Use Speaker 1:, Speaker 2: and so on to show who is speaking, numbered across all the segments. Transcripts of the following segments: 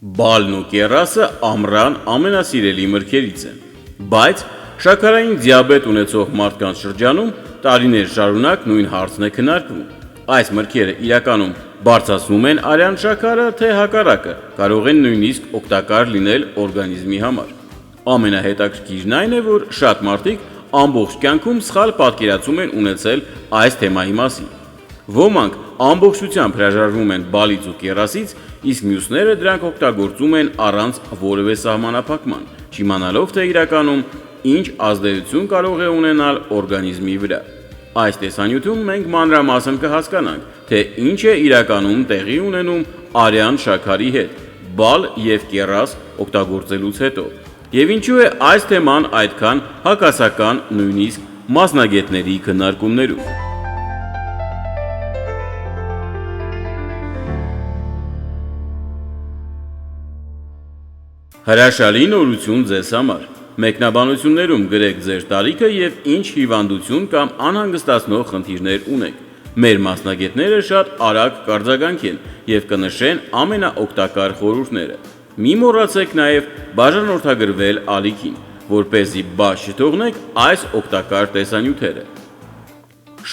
Speaker 1: Բալն ու կեռասը ամռան ամենասիրելի մրգերից են, բայց շաքարային դիաբետ ունեցող մարդկանց շրջանում տարիներ շարունակ նույն հարցն է քննարկվում։ Այս մրգերը իրականում բարձրացնում են արյան շաքարը, թե հակառակը, կարող են նույնիսկ օգտակար լինել օրգանիզմի համար։ Ամենահետաքրքիրն այն է, որ շատ մարդիկ ամբողջ կյանքում սխալ պատկերացում են ունեցել այս թեմայի մասին։ Ոմանք ամբողջությամբ հրաժարվում են բալից ու կեռասից, իսկ մյուսները դրանք օգտագործում են առանց որևէ սահմանափակման, չիմանալով թե իրականում ինչ ազդեցություն կարող է ունենալ օրգանիզմի վրա։ Այս տեսանյութում մենք մանրամասն կհասկանանք, թե ինչ է իրականում տեղի ունենում արյան շաքարի հետ, բալ և կեռաս օգտագործելուց հետո, և ինչու է այս թեման այդքան հակասական նույնիսկ մասնագետների քննարկումներում։ Հրաշալի նորություն ձեզ համար։ Մեկնաբանություններում գրեք ձեր տարիքը և ինչ հիվանդություն կամ անհանգստացնող խնդիրներ ունեք։ Մեր մասնագետները շատ արագ կարձագանքեն և կնշեն ամենաօգտակար խորհուրդները։ Մի մոռացեք նաև բաժանորդագրվել ալիքին, որպեսզի բաց չթողնեք այս օգտակար տեսանյութերը։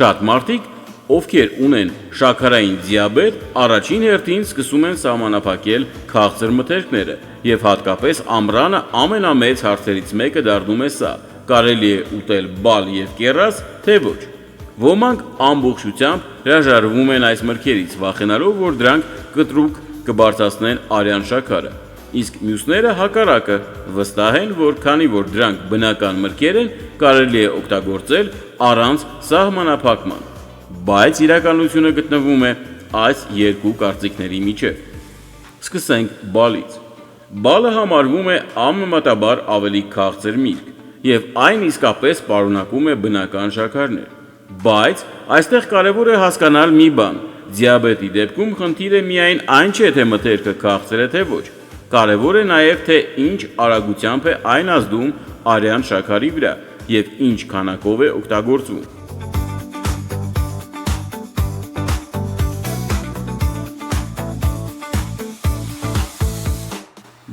Speaker 1: Շատ մարդիկ, ովքեր ունեն շաքարային դիաբետ, առաջին հերթին սկսում են սահմանափակել քաղցր մթերքները, և հատկապես ամռանը ամենամեծ հարցերից մեկը դառնում է սա՝ կարելի է ուտել բալ և կեռաս, թե ոչ։ Ոմանք ամբողջությամբ հրաժարվում են այս մրգերից, վախենալով, որ դրանք կտրուկ կբարձրացնեն արյան շաքարը, իսկ մյուսները հակառակը, վստահ են, որ քանի որ դրանք բնական մրգեր են, կարելի է օգտագործել առանց սահմանափակման։ Բայց իրականությունը գտնվում է այս երկու կարծիքների միջև։ Սկսենք բալից։ Բալը համարվում է անմիջապես ավելի քաղցր միրգ, և այն իսկապես պարունակում է բնական շաքարներ։ Բայց այստեղ կարևոր է հասկանալ մի բան. դիաբետի դեպքում խնդիրը միայն այն չէ, թե մթերքը քաղցր է, թե ոչ։ Կարևոր է նաև, թե ինչ արագությամբ է այն ազդում արյան շաքարի վրա և ինչ քանակով է օգտագործվում։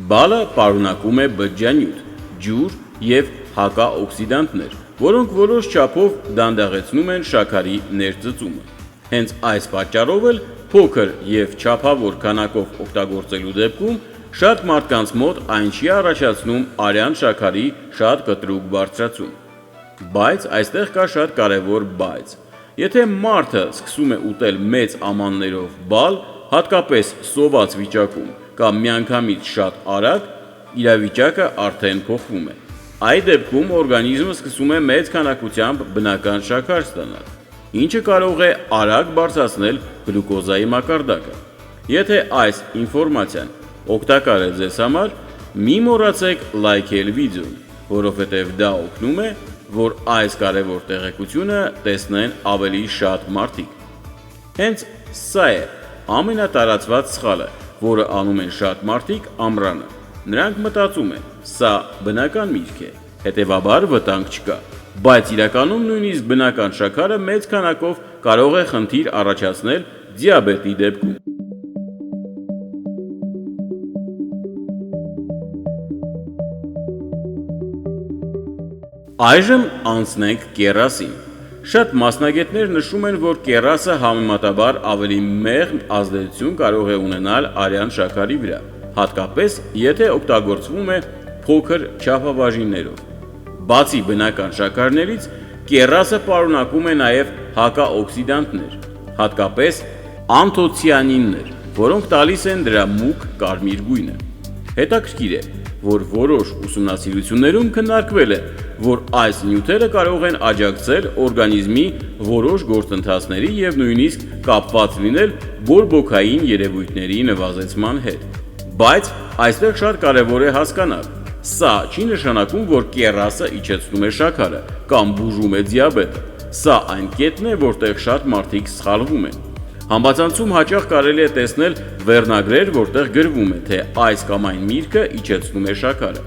Speaker 1: Բալը պարունակում է բջջանյութ, ջուր և հակաօքսիդանտներ, որոնք որոշ չափով դանդաղեցնում են շաքարի ներծծումը։ Հենց այս պատճառով էլ փոքր և չափավոր քանակով օգտագործելու դեպքում շատ մարդկանց մոտ այն չի առաջացնում արյան շաքարի շատ կտրուկ բարձրացում։ Բայց այստեղ կա շատ կարևոր բայց։ Եթե մարդը սկսում է ուտել մեծ ամաններով բալ, հատկապես սոված վիճակում կամ միանգամից շատ արագ, իրավիճակը արդեն փոխվում է։ Այդ դեպքում օրգանիզմը սկսում է մեծ քանակությամբ բնական շաքար ստանալ, ինչը կարող է արագ բարձրացնել գլյուկոզայի մակարդակը։ Եթե այս ինֆորմացիան օգտակար է ձեզ համար, մի մոռացեք լայքել վիդեոն, որովհետև դա օգնում է, որ այս կարևոր տեղեկությունը տեսնեն ավելի շատ մարդիկ։ Հենց սա է ամենատարածված սխալը, որը անում են շատ մարդիկ ամռանը։ Նրանք մտածում են՝ սա բնական միրգ է, հետևաբար վտանգ չկա, բայց իրականում նույնիսկ բնական շաքարը մեծ քանակով կարող է խնդիր առաջացնել դիաբետի դեպքում։ Այժմ անցնենք կեռասին։ Շատ մասնագետներ նշում են, որ կեռասը համեմատաբար ավելի մեղմ ազդեցություն կարող է ունենալ արյան շաքարի վրա, հատկապես եթե օգտագործվում է փոքր չափաբաժիններով։ Բացի բնական շաքարներից, կեռասը պարունակում է նաև հակաօքսիդանտներ, հատկապես անթոցիանիններ, որոնք տալիս են դրա մուգ կարմիր գույնը։ Հետաքրքիր է, որ որոշ ուսումնասիրություններում քննարկվել է, որ այս նյութերը կարող են աջակցել օրգանիզմի որոշ գործընթացների և նույնիսկ կապված լինել բորբոքային երևույթների նվազեցման հետ։ Բայց այստեղ շատ կարևոր է հասկանալ. սա չի նշանակում, որ կեռասը իջեցնում է շաքարը կամ բուժում է դիաբետը։ Սա այն կետն է, որտեղ շատ մարդիկ սխալվում են։ Համացանցում հաճախ կարելի է տեսնել վերնագրեր, որտեղ գրվում է, թե այս կամ այն միրգը իջեցնում է շաքարը։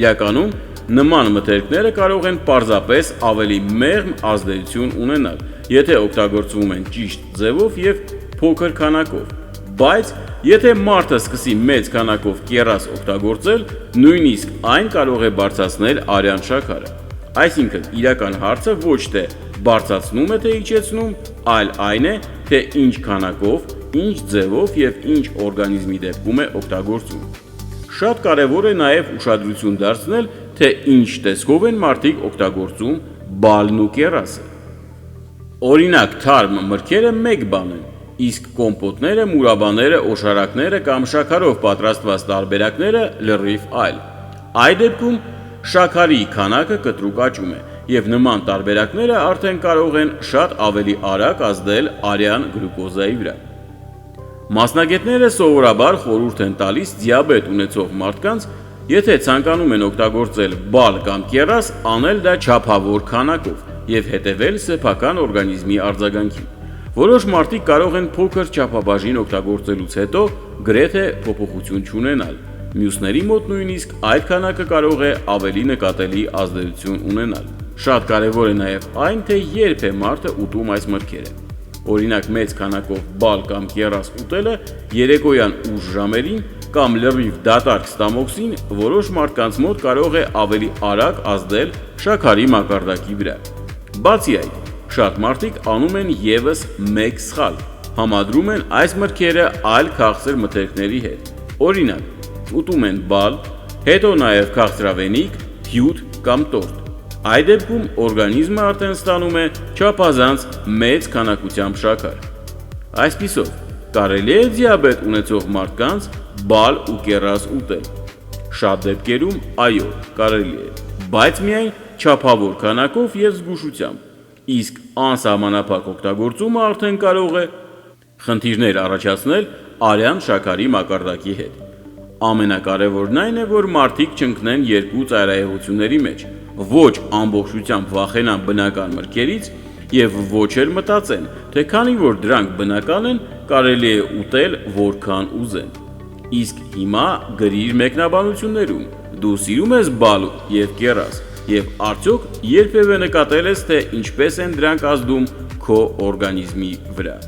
Speaker 1: Իրականում նման մթերքները կարող են պարզապես ավելի մեղմ ազդեցություն ունենալ, եթե օգտագործվում են ճիշտ ձևով և փոքր քանակով, բայց Եթե մարդը սկսի մեծ քանակով կեռաս օգտագործել, նույնիսկ այն կարող է բարձրացնել արյան շաքարը։ Այսինքն, իրական հարցը ոչ թե բարձրացնում է թե իջեցնում, այլ այն է, թե ինչ քանակով, ինչ ձևով եւ ինչ օրգանիզմի դեպքում է օգտագործում։ Շատ կարևոր է նաև ուշադրություն դարձնել, թե ինչ տեսքով են մարդիկ օգտագործում բալն ու կեռասը։ Օրինակ, թարմ մրգերը մեկ բան են, իսկ կոմպոտները, մուրաբաները, օշարակները կամ շաքարով պատրաստված տարբերակները լրիվ այլ։ Այդ դեպքում շաքարի քանակը կտրուկ աճում է, եւ նման տարբերակները արդեն կարող են շատ ավելի արագ ազդել արյան գլյուկոզայի վրա։ Մասնագետները սովորաբար խորհուրդ են տալիս դիաբետ ունեցող մարդկանց, եթե ցանկանում են օգտագործել բալ կամ կեռաս, անել դա չափավոր քանակով եւ հետեւել սեփական օրգանիզմի արձագանքին։ Որոշ մարդիկ կարող են փոքր չափաբաժին օգտագործելուց հետո գրեթե փոփոխություն չունենալ։ Մյուսների մոտ նույնիսկ այդ քանակը կարող է ավելի նկատելի ազդեցություն ունենալ։ Շատ կարևոր է նաև այն, թե երբ է մարդը ուտում այս մրգերը։ Օրինակ, մեծ քանակով բալ կամ կեռաս ուտելը երեկոյան ուշ ժամերին կամ լրիվ դատարկ ստամոքսին որոշ մարդկանց մոտ կարող է ավելի արագ ազդել շաքարի մակարդակի վրա։ Բացի այդ, շատ մարդիկ անում են եւս մեկ սխալ, համադրում են այս մրգերը այլ քաղցր մթերքների հետ։ Օրինակ, ուտում են բալ, հետո նաև քաղցրավենիք, հյութ կամ տորտ։ Այդ դեպքում օրգանիզմը արդեն ստանում է չափազանց մեծ քանակությամբ շաքար։ Այսպիսով, կարելի է դիաբետ ունեցող մարդկանց բալ ու կեռաս ուտել։ Շատ դեպքերում, այո, կարելի է, բայց միայն չափավոր քանակով եւ զգուշությամբ։ Իսկ անսահմանափակ օգտագործումը արդեն կարող է խնդիրներ առաջացնել արյան շաքարի մակարդակի հետ։ Ամենակարևորն այն է, որ մարդիկ չընկնեն երկու ծայրահեղությունների մեջ, ոչ ամբողջությամբ վախենան բնական մրգերից եւ ոչ էլ մտածեն, թե քանի որ դրանք բնական են, կարելի է ուտել որքան ուզեն։ Իսկ հիմա գրիր մեկնաբանություններում, դու սիրում ես բալ եւ կեռաս, եւ արդյոք երբևէ նկատել ես, թե ինչպես են դրանք ազդում քո օրգանիզմի վրա։